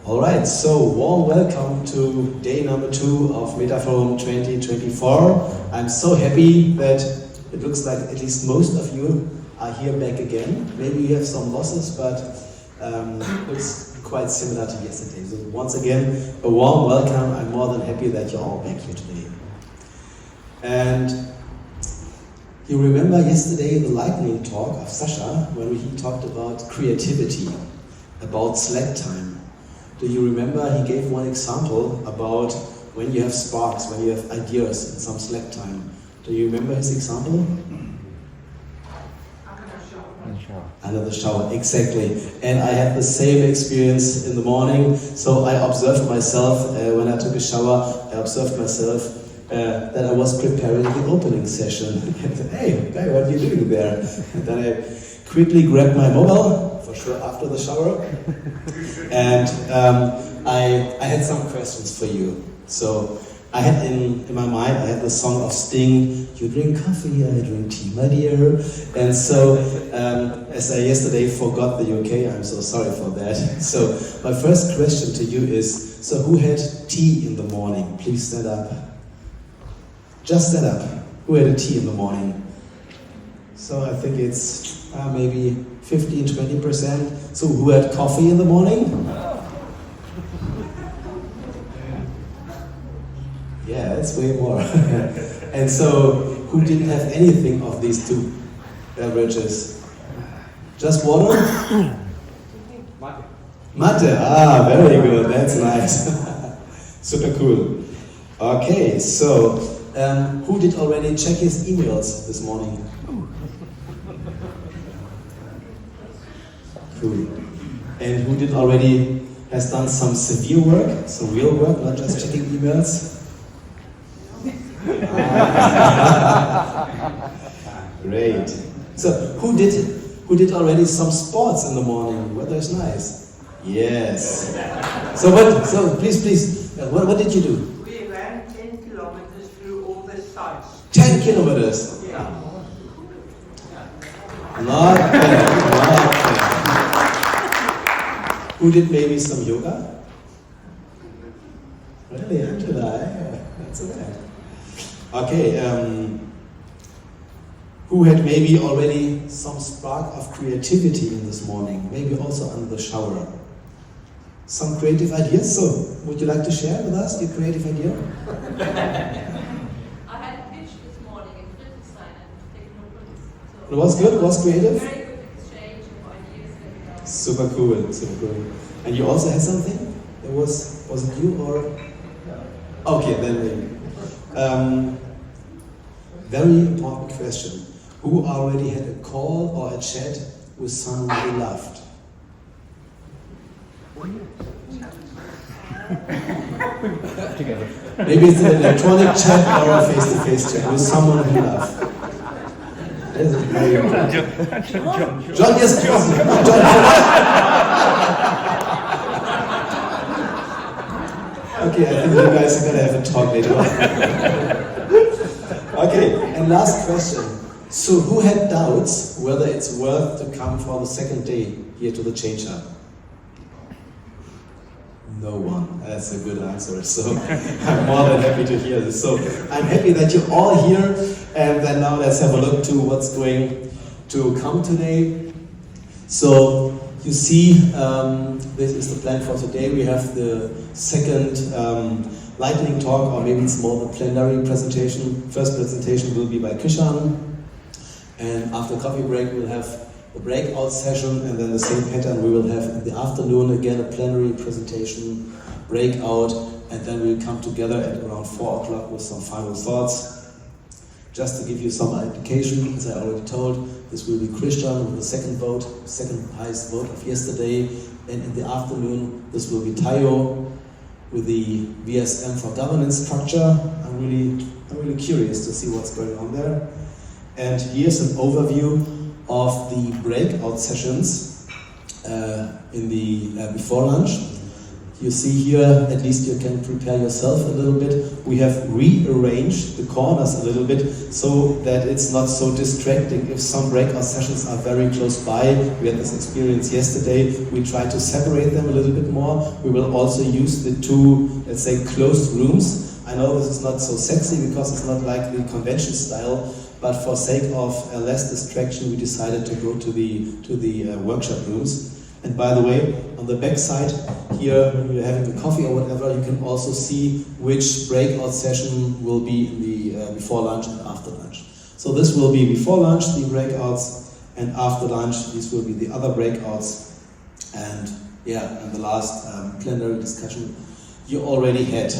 All right, so warm welcome to day number 2 of Metaphorum 2024. I'm so happy that it looks like at least most of you are here back again. Maybe you have some losses, but it's quite similar to yesterday. So once again, a warm welcome. I'm more than happy that you're all back here today. And you remember yesterday the lightning talk of Sasha when he talked about creativity, about slack time. Do you remember he gave one example about when you have sparks, when you have ideas in some slack time? Do you remember his example? Under the shower, exactly. And I had the same experience in the morning. So I observed myself, when I took a shower, I observed myself that I was preparing the opening session. Hey, guy, what are you doing there? And then I quickly grabbed my mobile, for sure after the shower. And I had some questions for you. So I had in my mind, I had the song of Sting, you drink coffee, I drink tea, my dear. And so, as I yesterday forgot the UK, I'm so sorry for that. So my first question to you is, so who had tea in the morning? Please stand up. Just stand up. Who had a tea in the morning? So I think it's maybe 15-20%. So who had coffee in the morning? Yeah, it's way more. And so who didn't have anything of these two beverages? Just water? Mate. Very good. That's nice. Super cool. Okay, so who did already check his emails this morning? Cool. And who did already has done some severe work, some real work, not just checking emails? Great. So who did already some sports in the morning? Weather is nice. Yes. So please, what did you do? We ran 10 kilometers through all the sites. 10 kilometers? Yeah. Not bad. Who did maybe some yoga? Really, Angela? That's so bad. Okay, who had maybe already some spark of creativity in this morning? Maybe also under the shower. Some creative ideas? So, would you like to share with us your creative idea? I had a pitch this morning in Friedrichshain and taken It was good? It was creative? Very good exchange of ideas. Super cool, super cool. And you also had something? Was it you or? Okay, then maybe. Very important question. Who already had a call or a chat with someone they loved? Together. Maybe it's an electronic chat or a face-to-face chat with someone you love. John, yes, Okay, I think you guys are gonna have a talk later on. Okay, and last question. So who had doubts whether it's worth to come for the second day here to the Change Hub? No one. That's a good answer. So I'm more than happy to hear this. So I'm happy that you're all here, and then now let's have a look to what's going to come today. So you see, this is the plan for today. We have the second lightning talk, or maybe it's more the plenary presentation. First presentation will be by Kishan, and after coffee break we'll have a breakout session, and then the same pattern we will have in the afternoon, again a plenary presentation, breakout, and then we'll come together at around 4 o'clock with some final thoughts. Just to give you some indication, as I already told, this will be Christian with the second highest vote of yesterday, and in the afternoon this will be Tayo with the VSM for governance structure. I'm really curious to see what's going on there. And here's an overview of the breakout sessions in the before lunch. You see here, at least you can prepare yourself a little bit. We have rearranged the corners a little bit so that it's not so distracting if some breakout sessions are very close by. We had this experience yesterday. We try to separate them a little bit more. We will also use the two, let's say, closed rooms. I know this is not so sexy because it's not like the convention style, but for sake of less distraction, we decided to go to the workshop rooms. And by the way, on the back side here, when you're having a coffee or whatever, you can also see which breakout session will be in the before lunch and after lunch. So this will be before lunch, the breakouts, and after lunch, these will be the other breakouts. And yeah, and the last plenary discussion you already had.